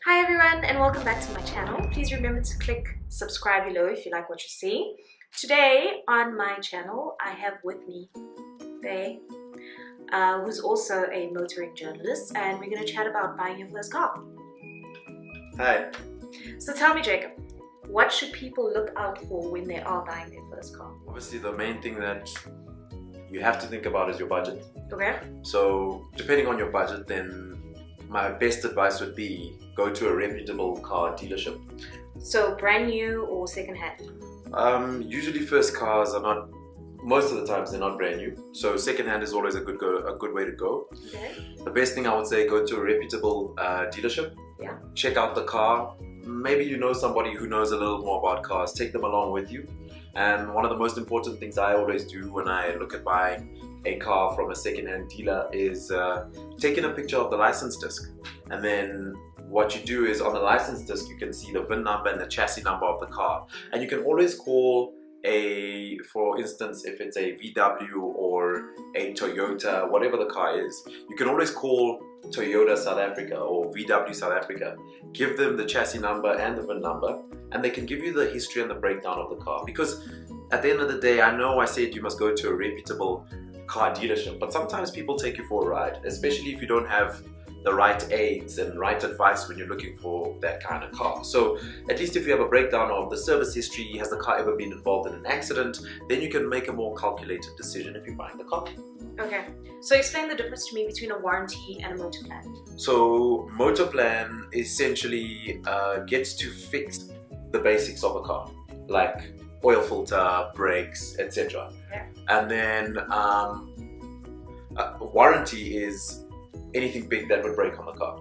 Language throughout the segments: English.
Hi everyone and welcome back to my channel. Please remember to click subscribe below if you like what you see. Today on my channel I have with me Faye, who's also a motoring journalist, and we're going to chat about buying your first car. Hi. So tell me, Jacob, what should people look out for when they are buying their first car? Obviously the main thing that you have to think about is your budget. Okay. So depending on your budget, then my best advice would be go to a reputable car dealership. So brand new or second hand? Usually first cars are not, most of the times they're not brand new. So second hand is always a good way to go. Okay. The best thing I would say, go to a reputable dealership. Yeah. Check out the car. Maybe you know somebody who knows a little more about cars. Take them along with you. And one of the most important things I always do when I look at buying a car from a second-hand dealer is taking a picture of the license disc. And then what you do is on the license disc you can see the VIN number and the chassis number of the car. And you can always call for instance, if it's a VW or a Toyota, whatever the car is, you can always call Toyota South Africa or VW South Africa, give them the chassis number and the VIN number, and they can give you the history and the breakdown of the car. Because at the end of the day, I know I said you must go to a reputable car dealership, but sometimes people take you for a ride, especially if you don't have the right aids and right advice when you're looking for that kind of car. So at least if you have a breakdown of the service history, has the car ever been involved in an accident, then you can make a more calculated decision if you're buying the car. Okay, so explain the difference to me between a warranty and a motor plan. So motor plan essentially gets to fix the basics of a car, like oil filter, brakes, etc. Yeah. And then warranty is anything big that would break on the car.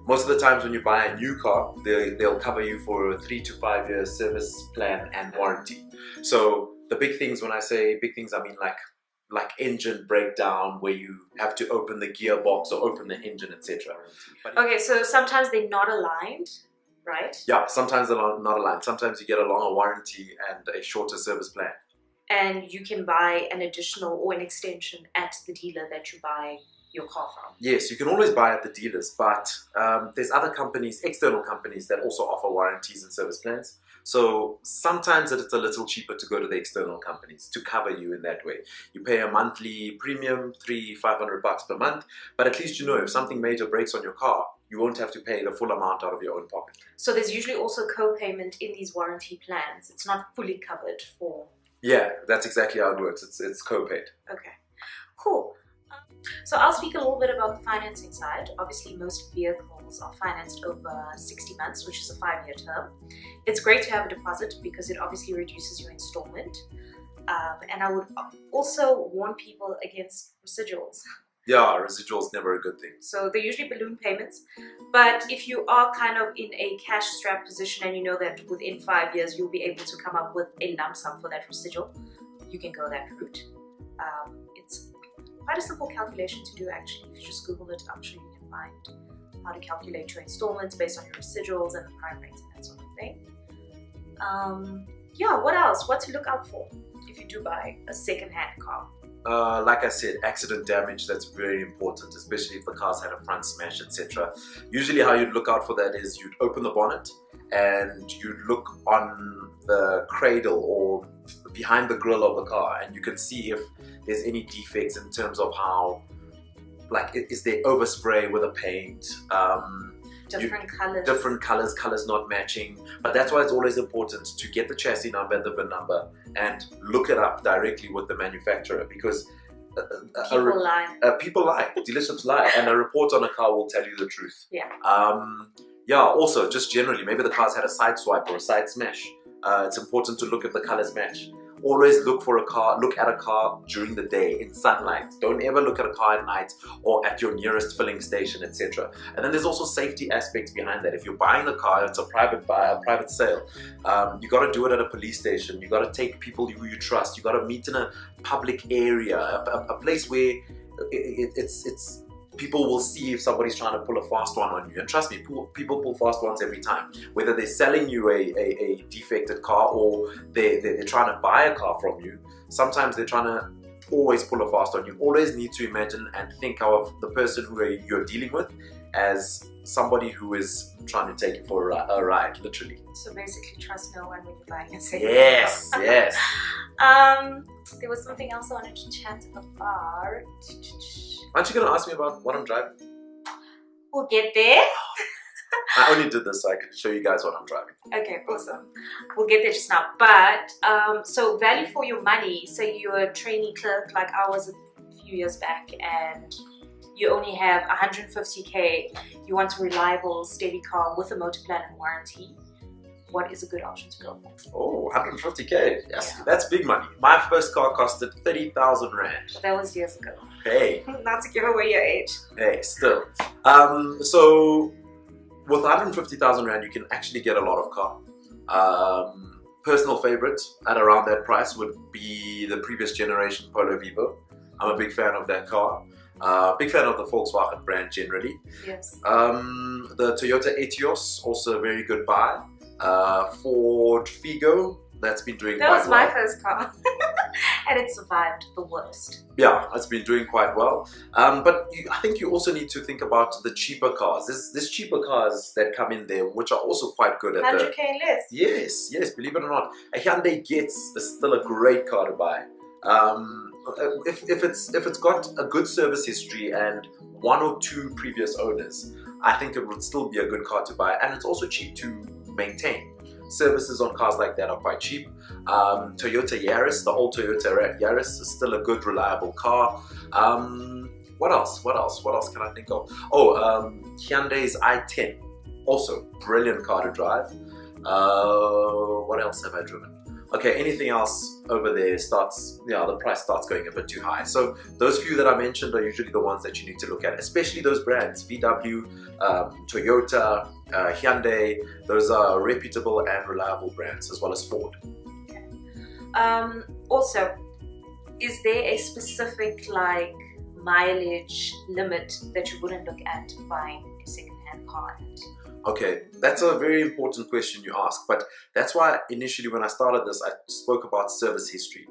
Most of the times when you buy a new car, they'll cover you for a 3 to 5 year service plan and warranty. So the big things, when I say big things, I mean like engine breakdown, where you have to open the gearbox or open the engine, etc. Okay, so sometimes they're not aligned, right? Yeah, sometimes they're not aligned. Sometimes you get a longer warranty and a shorter service plan. And you can buy an additional or an extension at the dealer that you buy your car from. Yes, you can always buy at the dealers, but there's other companies, external companies, that also offer warranties and service plans. So sometimes it's a little cheaper to go to the external companies to cover you in that way. You pay a monthly premium, $500 per month, but at least you know if something major breaks on your car, you won't have to pay the full amount out of your own pocket. So there's usually also co-payment in these warranty plans. It's not fully covered for... Yeah, that's exactly how it works. It's co-paid. Okay, cool. So I'll speak a little bit about the financing side. Obviously, most vehicles are financed over 60 months, which is a 5-year term. It's great to have a deposit because it obviously reduces your installment. And I would also warn people against residuals. Yeah, residuals never a good thing. So they're usually balloon payments. But if you are kind of in a cash-strapped position and you know that within 5 years you'll be able to come up with a lump sum for that residual, you can go that route. It's quite a simple calculation to do, actually. If you just Google it, I'm sure you can find how to calculate your installments based on your residuals and the prime rates and that sort of thing. Yeah, what else? What to look out for if you do buy a second-hand car? Like I said, accident damage, that's very important, especially if the car's had a front smash, etc. Usually how you'd look out for that is you'd open the bonnet and you'd look on the cradle or behind the grille of the car, and you can see if there's any defects in terms of how, like, is there overspray with the paint, different colors not matching. But that's why it's always important to get the chassis number and the VIN number and look it up directly with the manufacturer, because people lie, dealerships lie, and a report on a car will tell you the truth. Yeah. Yeah, also just generally, maybe the car's had a side swipe or a side smash. It's important to look if the colors match. Always look at a car during the day in sunlight. Don't ever look at a car at night or at your nearest filling station, etc. And then there's also safety aspects behind that. If you're buying the car, it's a private sale. You got to do it at a police station. You got to take people who you trust. You got to meet in a public area, a place where it's people will see if somebody's trying to pull a fast one on you. And trust me, people pull fast ones every time. Whether they're selling you a defected car or they're trying to buy a car from you, sometimes they're trying to always pull a fast one. You always need to imagine and think of the person who you're dealing with as somebody who is trying to take you for a ride, literally. So basically, trust no one when you're buying a second Yes, car. yes. There was something else I wanted to chat about. Aren't you going to ask me about what I'm driving? We'll get there. I only did this so I could show you guys what I'm driving. Okay, awesome. We'll get there just now. But, so value for your money. Say you're a trainee clerk like I was a few years back and you only have 150k. You want a reliable, steady car with a motor plan and warranty. What is a good option to go for? Oh, 150k. Yes, Yeah. that's big money. My first car costed 30,000 rand. But that was years ago. Hey, Not to give away your age. hey, still. So with 150,000 rand, you can actually get a lot of car. Personal favorite at around that price would be the previous generation Polo Vivo. I'm a big fan of that car. Big fan of the Volkswagen brand generally. Yes. The Toyota Etios, also a very good buy. Ford Figo, that's been doing That quite was my well. first car. And it survived the worst. Yeah, it's been doing quite well. But I think you also need to think about the cheaper cars. There's cheaper cars that come in there, which are also quite good at 100k and less. Yes, believe it or not, a Hyundai Getz is still a great car to buy. If it's got a good service history and 1 or 2 previous owners, I think it would still be a good car to buy, and it's also cheap to maintain. Services on cars like that are quite cheap. Toyota Yaris, the old Toyota Yaris, is still a good, reliable car. What else? What else can I think of? Oh, Hyundai's i10, also brilliant car to drive. What else have I driven? Okay, anything else over there starts, the price starts going a bit too high. So those few that I mentioned are usually the ones that you need to look at, especially those brands, VW, Toyota, Hyundai. Those are reputable and reliable brands, as well as Ford. Okay. Also, is there a specific mileage limit that you wouldn't look at buying a second-hand car at? Okay, that's a very important question you ask, but that's why initially when I started this, I spoke about service history.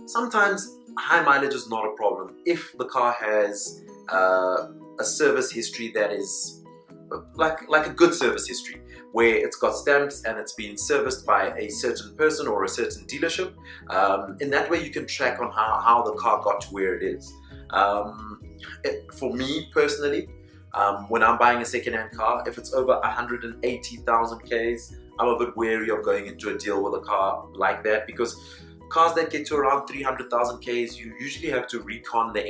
Sometimes high mileage is not a problem if the car has a service history that is like a good service history, where it's got stamps and it's been serviced by a certain person or a certain dealership. In that way you can track on how the car got to where it is. For me personally, when I'm buying a second-hand car, if it's over 180,000 Ks, I'm a bit wary of going into a deal with a car like that, because cars that get to around 300,000 Ks, you usually have to recondition the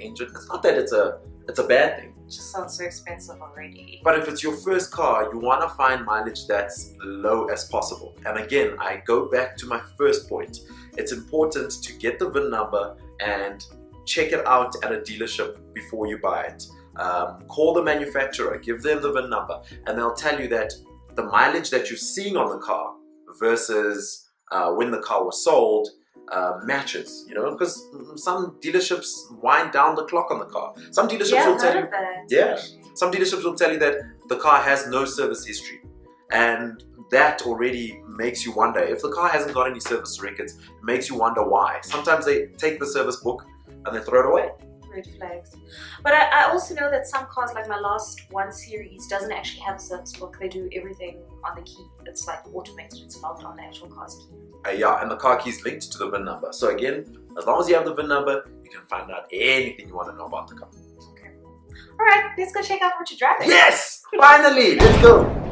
engine. It's not that it's a bad thing. It just sounds so expensive already. But if it's your first car, you want to find mileage that's low as possible. And again, I go back to my first point. It's important to get the VIN number and check it out at a dealership before you buy it. Call the manufacturer, give them the VIN number, and they'll tell you that the mileage that you're seeing on the car versus when the car was sold matches, because some dealerships wind down the clock on the car. Some dealerships will tell you, some dealerships will tell you that the car has no service history, and that already makes you wonder. If the car hasn't got any service records, it makes you wonder why. Sometimes they take the service book and they throw it away. Red flags. But I also know that some cars, like my last 1 series, doesn't actually have a service book. They do everything on the key. It's like automated. It's logged on the actual car's key. Yeah, and the car key is linked to the VIN number. So again, as long as you have the VIN number, you can find out anything you want to know about the car. Okay. All right, let's go check out what you're driving. Yes! Finally! Let's go!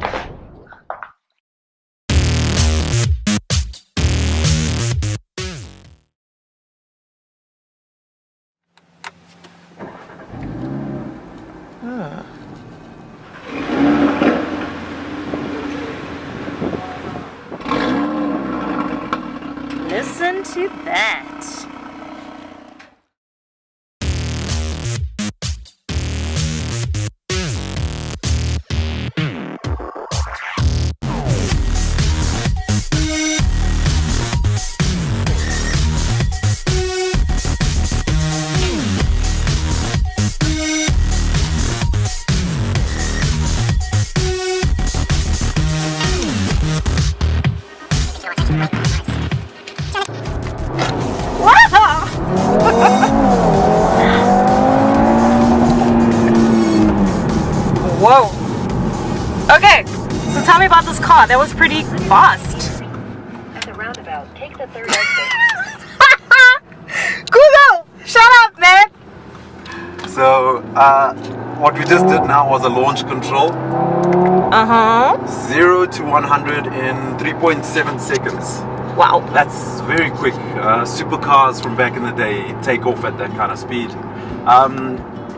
Listen to that. Okay, so tell me about this car. That was pretty fast. At the roundabout, take the third exit. Google, shut up, man. So, what we just did now was a launch control. 0 to 100 in 3.7 seconds. Wow. That's very quick. Supercars from back in the day take off at that kind of speed.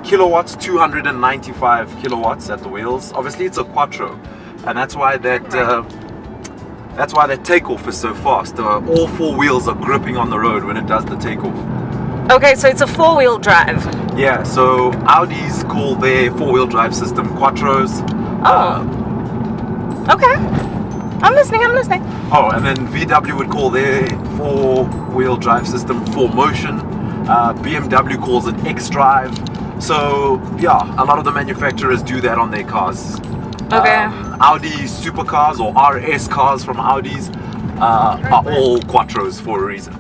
Kilowatts, 295 kilowatts at the wheels. Obviously, it's a quattro, and that's why that takeoff is so fast. All four wheels are gripping on the road when it does the takeoff. Okay, so it's a four-wheel drive. Yeah, so Audis call their four-wheel drive system quattros. Okay. I'm listening. Oh, and then VW would call their four-wheel drive system 4Motion. BMW calls it X-Drive. So, yeah, a lot of the manufacturers do that on their cars. Okay. Audi supercars or RS cars from Audis are all quattros for a reason.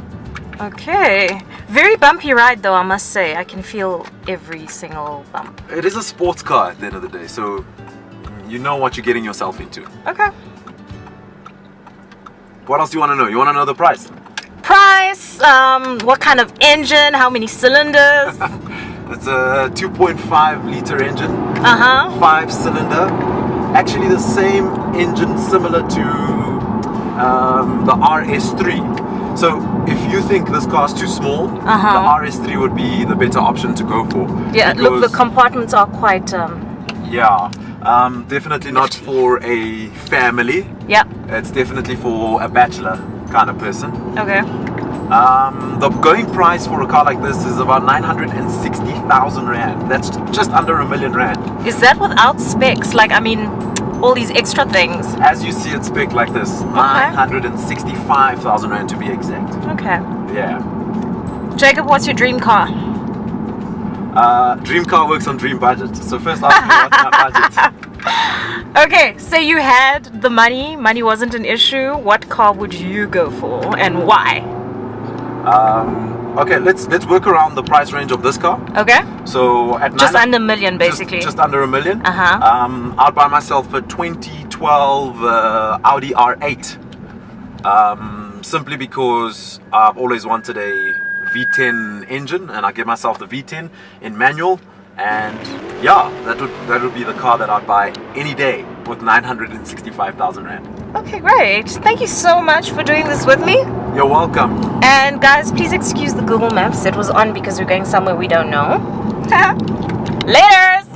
Okay. Very bumpy ride though, I must say. I can feel every single bump. It is a sports car at the end of the day, so you know what you're getting yourself into. Okay. What else do you want to know? You want to know the price? Price, what kind of engine, how many cylinders? It's a 2.5 liter engine, 5-cylinder. Actually the same engine similar to the RS3. So if you think this car's too small, the RS3 would be the better option to go for. Yeah, look, the compartments are quite... Yeah, definitely not for a family. Yeah. It's definitely for a bachelor kind of person. Okay. The going price for a car like this is about 960,000 Rand. That's just under R1 million. Is that without specs? Like, I mean, all these extra things? As you see it spec like this, 965,000 Rand to be exact. Okay. Yeah. Jacob, what's your dream car? Dream car works on dream budget. So first ask me what's my budget. Okay, say you had the money wasn't an issue. What car would you go for and why? Okay, let's work around the price range of this car. Okay. So at just under $1 million, basically. Just under R1 million. I'll buy myself a 2012 Audi R8. Simply because I've always wanted a V10 engine, and I give myself the V10 in manual. And yeah, that would be the car that I'd buy any day with 965,000 Rand. Okay, great. Thank you so much for doing this with me. You're welcome. And guys, please excuse the Google Maps. It was on because we're going somewhere we don't know. Laters!